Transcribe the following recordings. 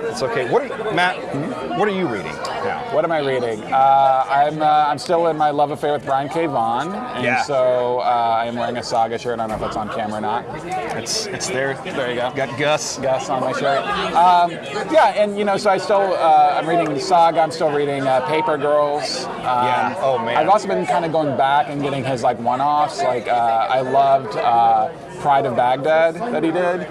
It's okay. Matt, what are you reading now? What am I reading? I'm still in my love affair with Brian K. Vaughan, and so I am wearing a Saga shirt. I don't know if that's on camera or not. It's there. There you go. Got Gus on my shirt. So I still I'm reading Saga. I'm still reading Paper Girls. Oh man. I've also been kind of going back and getting his like one-offs. Like I loved Pride of Baghdad that he did.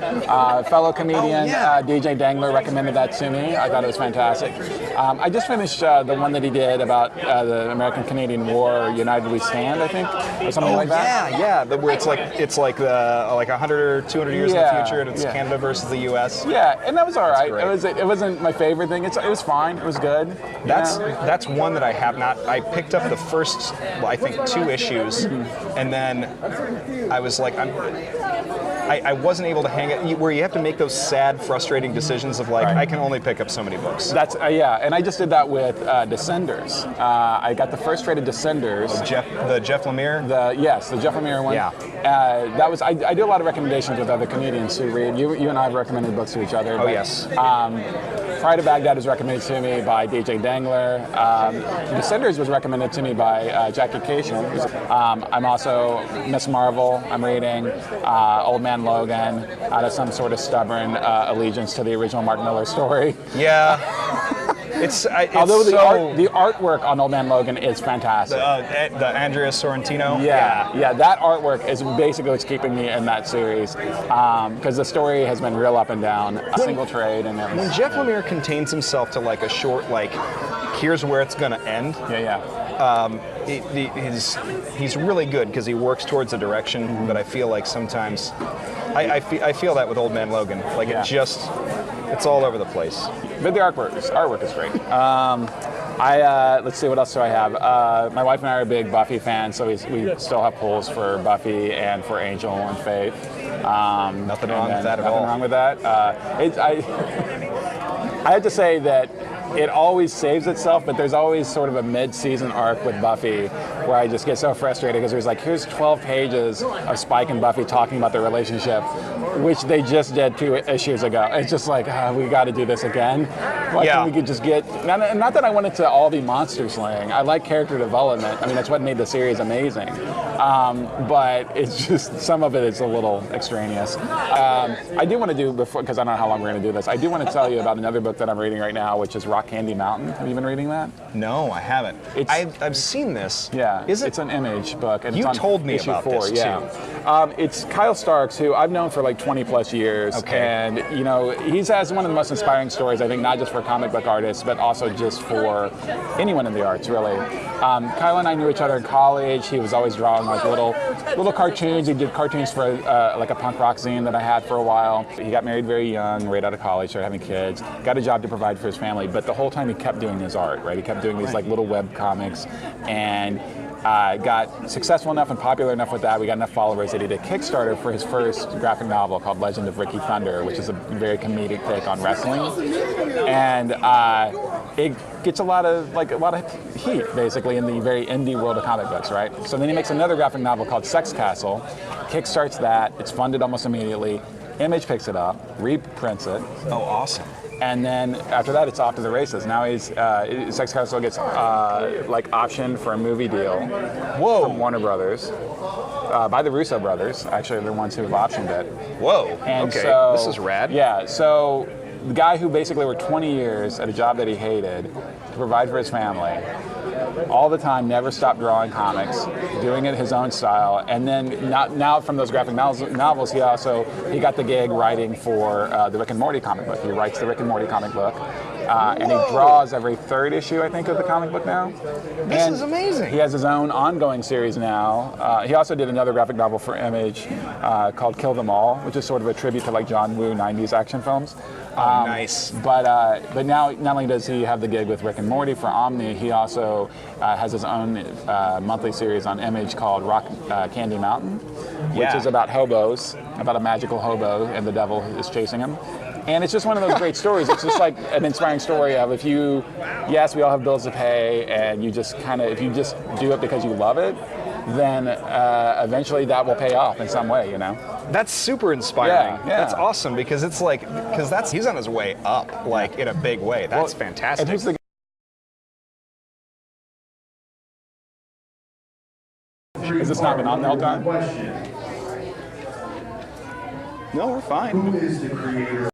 Fellow comedian DJ Dangler recommended that to me. I thought it was fantastic. I just finished the one that he did about the American-Canadian War, United We Stand, I think, or something like that. Where it's like 100 or 200 years in the future, and it's Canada versus the U.S. Yeah, and that was all right. It wasn't my favorite thing. It was fine. It was good. That's one that I have not. I picked up the first, I think, 2 issues, and then I was like, I wasn't able to hang it, where you have to make those sad, frustrating decisions of like, I can only pick up so many books. That's and I just did that with Descenders. I got the first trade of Descenders. The Jeff Lemire? The Jeff Lemire one. Yeah. That was I do a lot of recommendations with other comedians who read. You and I have recommended books to each other. Oh, yes. Pride of Baghdad was recommended to me by DJ Dangler. Descenders was recommended to me by Jackie Cation. I'm also Miss Marvel. I'm reading Old Man Logan out of some sort of stubborn allegiance to the original Mark Millar story. Yeah. Although the artwork on Old Man Logan is fantastic. The Andrea Sorrentino? Yeah, that artwork is basically what's keeping me in that series, because the story has been real up and down, a single trade and everything. When Jeff Lemire contains himself to like a short, like, here's where it's going to end. He's really good because he works towards a direction, but I feel like sometimes, I feel that with Old Man Logan. Like it's all over the place. But the artwork is great. Let's see, what else do I have? My wife and I are big Buffy fans, so we still have polls for Buffy and for Angel and Faith. Nothing wrong with that at all. Nothing wrong with that. I have to say that it always saves itself, but there's always sort of a mid-season arc with Buffy where I just get so frustrated because there's like, here's 12 pages of Spike and Buffy talking about their relationship, which they just did 2 issues ago. It's just like, we got to do this again. Why can't we could just get, not that I want it to all be monster slaying. I like character development. I mean, that's what made the series amazing. But it's just, some of it is a little extraneous. I do want to do, because I don't know how long we're going to do this, I do want to tell you about another book that I'm reading right now, which is Rock Candy Mountain. Have you been reading that? No, I haven't. I've seen this. Yeah, is it? It's an Image book. And you it's on told me issue about 4, this too. It's Kyle Starks, who I've known for like 20 plus years. Okay. And he has one of the most inspiring stories, I think, not just for comic book artists, but also just for anyone in the arts, really. Kyle and I knew each other in college. He was always drawing like little cartoons. He did cartoons for like a punk rock zine that I had for a while. He got married very young, right out of college, started having kids, got a job to provide for his family, but the whole time he kept doing his art, right? He kept doing these like little web comics, and got successful enough and popular enough with that. We got enough followers that he did a Kickstarter for his first graphic novel called Legend of Ricky Thunder, which is a very comedic take on wrestling. And it gets a lot of heat, basically, in the very indie world of comic books, right? So then he makes another graphic novel called Sex Castle, kickstarts that, it's funded almost immediately. Image picks it up, reprints it. Oh, awesome. And then after that, it's off to the races. Now Sex Castle gets optioned for a movie deal from Warner Brothers, by the Russo brothers. Actually, they're the ones who have optioned it. Whoa, and okay, so, this is rad. Yeah, so the guy who basically worked 20 years at a job that he hated to provide for his family, all the time, never stopped drawing comics, doing it his own style, and then now from those graphic novels, he got the gig writing for the Rick and Morty comic book. He writes the Rick and Morty comic book, and he draws every 3rd issue, I think, of the comic book now. This is amazing. He has his own ongoing series now. He also did another graphic novel for Image called Kill Them All, which is sort of a tribute to like John Woo 90s action films. Nice. But now, not only does he have the gig with Rick and Morty for Omni, he also has his own monthly series on Image called Rock Candy Mountain, which is about hobos, about a magical hobo, and the devil is chasing him. And it's just one of those great stories. It's just like an inspiring story of yes, we all have bills to pay, and if you just do it because you love it, then eventually that will pay off in some way, That's super inspiring. Yeah, yeah. That's awesome because it's like, he's on his way up, like in a big way. That's fantastic. And who's the Has this not been on the whole time? No, we're fine. Who is the creator